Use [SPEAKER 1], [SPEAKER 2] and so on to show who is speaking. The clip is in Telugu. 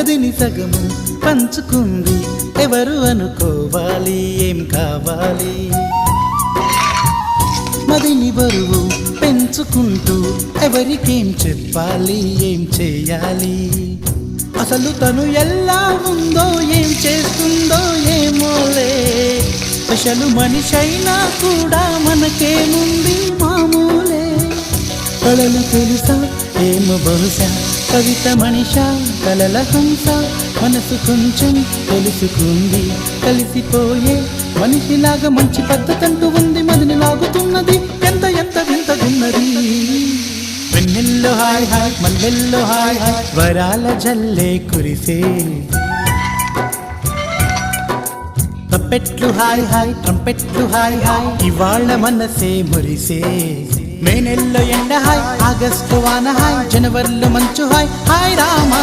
[SPEAKER 1] గదిని సగము పంచుకుంది ఎవరు అనుకోవాలి ఏం కావాలి మదిని బరువు పెంచుకుంటూ ఎవరికేం చెప్పాలి ఏం చేయాలి అసలు తను ఎలా ఉందో ఏం చేస్తుందో ఏమోలే అసలు మనిషైనా కూడా మనకేముంది మామూలే కళలు తెలుసా ఏమో బహుశా కవిత మనిషా కలల హంస మనసు కొంచెం తెలుసుకుంది కలిసిపోయే మనిషిలాగా మంచి పద్ధతంటూ ఉంది మదిని లాగుతున్నది ఎంత ఎంత వింతగున్నది వెన్నెల్లో హాయ్ హాయ్ మల్లెల్లో హాయ్ హాయ్ వరాల జల్లే కురిసే తప్పెట్లు హాయ్ హాయ్ ట్రంపెట్లు హాయ్ హాయ్ ఇవాళ మనసే మురిసే మే నెలలో ఎండ హాయ్ ఆగస్టు వాన హాయ్ జనవరిలో మంచు హాయ్ హాయ్ రామా